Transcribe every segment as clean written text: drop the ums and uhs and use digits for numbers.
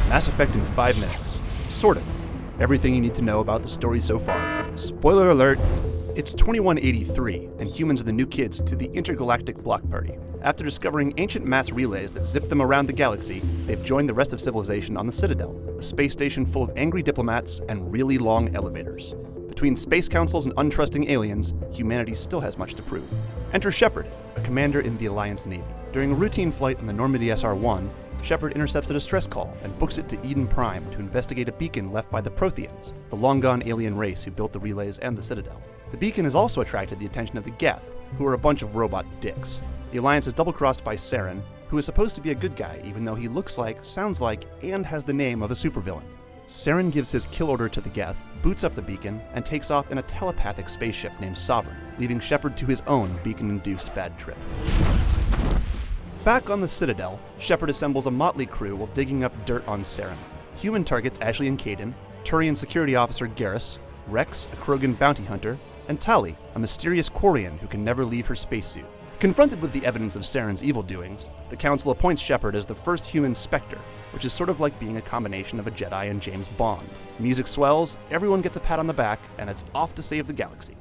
Mass Effect in 5 minutes. Sort of. Everything you need to know about the story so far. Spoiler alert, it's 2183, and humans are the new kids to the intergalactic block party. After discovering ancient mass relays that zip them around the galaxy, they've joined the rest of civilization on the Citadel, a space station full of angry diplomats and really long elevators. Between space councils and untrusting aliens, humanity still has much to prove. Enter Shepard, a commander in the Alliance Navy. During a routine flight on the Normandy SR-1, Shepard intercepts a distress call and books it to Eden Prime to investigate a beacon left by the Protheans, the long-gone alien race who built the relays and the Citadel. The beacon has also attracted the attention of the Geth, who are a bunch of robot dicks. The Alliance is double-crossed by Saren, who is supposed to be a good guy even though he looks like, sounds like, and has the name of a supervillain. Saren gives his kill order to the Geth, boots up the beacon, and takes off in a telepathic spaceship named Sovereign, leaving Shepard to his own beacon-induced bad trip. Back on the Citadel, Shepard assembles a motley crew while digging up dirt on Saren. Human targets Ashley and Kaidan, Turian security officer Garrus, Rex, a Krogan bounty hunter, and Tali, a mysterious Quarian who can never leave her spacesuit. Confronted with the evidence of Saren's evil doings, the Council appoints Shepard as the first human Spectre, which is sort of like being a combination of a Jedi and James Bond. Music swells, everyone gets a pat on the back, and it's off to save the galaxy.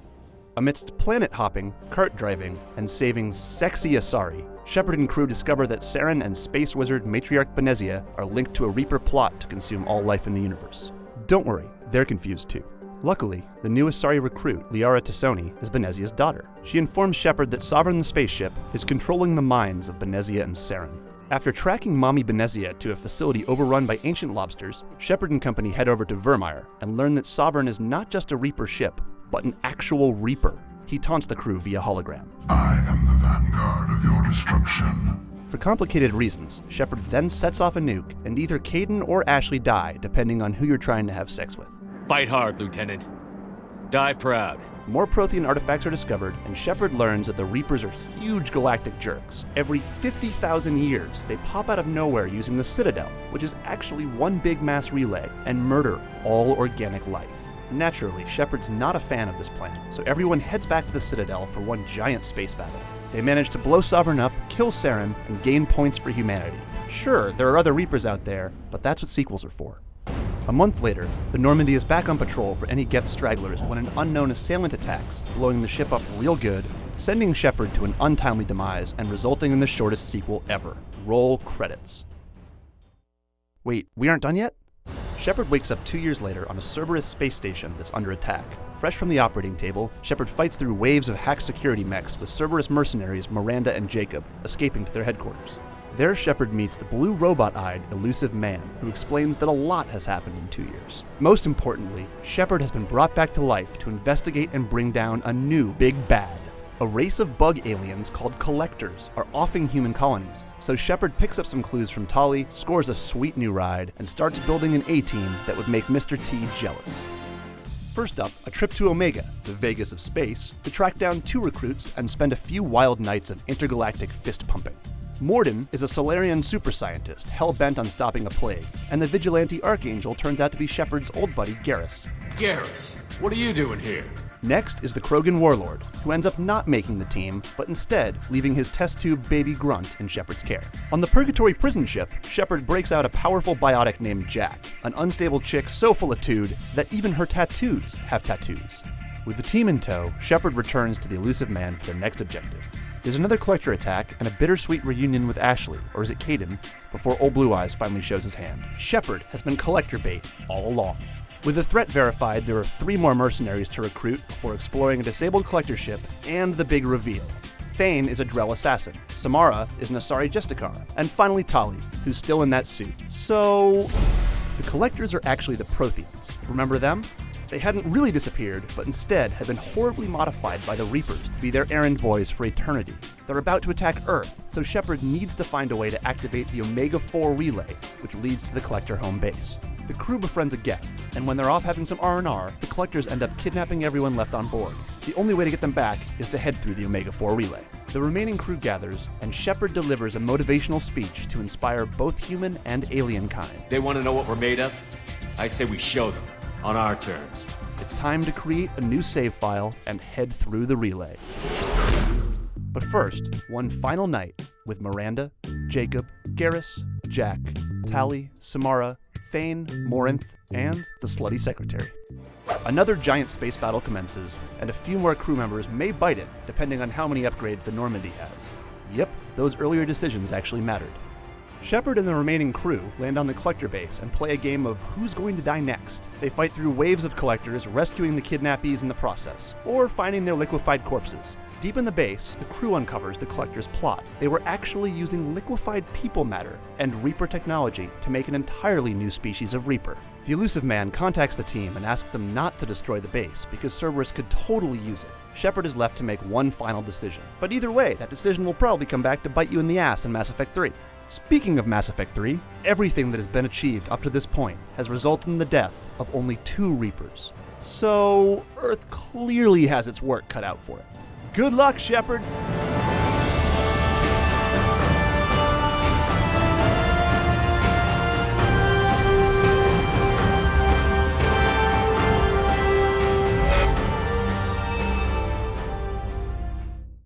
Amidst planet hopping, kart driving, and saving sexy Asari, Shepard and crew discover that Saren and space wizard matriarch Benezia are linked to a Reaper plot to consume all life in the universe. Don't worry, they're confused too. Luckily, the new Asari recruit, Liara Tassoni, is Benezia's daughter. She informs Shepard that Sovereign the spaceship is controlling the minds of Benezia and Saren. After tracking Mommy Benezia to a facility overrun by ancient lobsters, Shepard and company head over to Vermeer and learn that Sovereign is not just a Reaper ship, but an actual Reaper. He taunts the crew via hologram. I am the vanguard of your destruction. For complicated reasons, Shepard then sets off a nuke, and either Kaidan or Ashley die, depending on who you're trying to have sex with. Fight hard, Lieutenant. Die proud. More Prothean artifacts are discovered, and Shepard learns that the Reapers are huge galactic jerks. Every 50,000 years, they pop out of nowhere using the Citadel, which is actually one big mass relay, and murder all organic life. Naturally, Shepard's not a fan of this plan, so everyone heads back to the Citadel for one giant space battle. They manage to blow Sovereign up, kill Saren, and gain points for humanity. Sure, there are other Reapers out there, but that's what sequels are for. A month later, the Normandy is back on patrol for any Geth stragglers when an unknown assailant attacks, blowing the ship up real good, sending Shepard to an untimely demise and resulting in the shortest sequel ever. Roll credits. Wait, we aren't done yet? Shepard wakes up 2 years later on a Cerberus space station that's under attack. Fresh from the operating table, Shepard fights through waves of hacked security mechs with Cerberus mercenaries Miranda and Jacob, escaping to their headquarters. There, Shepard meets the blue robot-eyed, elusive man, who explains that a lot has happened in 2 years. Most importantly, Shepard has been brought back to life to investigate and bring down a new big bad. A race of bug aliens called Collectors are offing human colonies, so Shepard picks up some clues from Tali, scores a sweet new ride, and starts building an A-team that would make Mr. T jealous. First up, a trip to Omega, the Vegas of space, to track down 2 recruits and spend a few wild nights of intergalactic fist-pumping. Morden is a Solarian super scientist hell-bent on stopping a plague, and the vigilante Archangel turns out to be Shepard's old buddy Garrus. Garrus, what are you doing here? Next is the Krogan warlord, who ends up not making the team, but instead leaving his test tube baby Grunt in Shepard's care. On the Purgatory prison ship, Shepard breaks out a powerful biotic named Jack, an unstable chick so full of tude that even her tattoos have tattoos. With the team in tow, Shepard returns to the elusive man for their next objective. There's another Collector attack and a bittersweet reunion with Ashley, or is it Kaidan, before Old Blue Eyes finally shows his hand. Shepard has been Collector bait all along. With the threat verified, there are 3 more mercenaries to recruit before exploring a disabled Collector ship and the big reveal. Thane is a Drell assassin, Samara is an Asari Justicar, and finally Tali, who's still in that suit. So, the Collectors are actually the Protheans. Remember them? They hadn't really disappeared, but instead had been horribly modified by the Reapers to be their errand boys for eternity. They're about to attack Earth, so Shepard needs to find a way to activate the Omega-4 relay, which leads to the Collector home base. The crew befriends a Geth, and when they're off having some R&R, the Collectors end up kidnapping everyone left on board. The only way to get them back is to head through the Omega-4 relay. The remaining crew gathers, and Shepard delivers a motivational speech to inspire both human and alien kind. They want to know what we're made of? I say we show them, on our terms. It's time to create a new save file and head through the relay. But first, one final night with Miranda, Jacob, Garrus, Jack, Tali, Samara, Thane, Morinth, and the slutty secretary. Another giant space battle commences, and a few more crew members may bite it, depending on how many upgrades the Normandy has. Yep, those earlier decisions actually mattered. Shepard and the remaining crew land on the Collector base and play a game of who's going to die next. They fight through waves of Collectors, rescuing the kidnappees in the process, or finding their liquefied corpses. Deep in the base, the crew uncovers the Collector's plot. They were actually using liquefied people matter and Reaper technology to make an entirely new species of Reaper. The elusive man contacts the team and asks them not to destroy the base because Cerberus could totally use it. Shepard is left to make one final decision. But either way, that decision will probably come back to bite you in the ass in Mass Effect 3. Speaking of Mass Effect 3, everything that has been achieved up to this point has resulted in the death of only 2 Reapers. So, Earth clearly has its work cut out for it. Good luck, Shepard!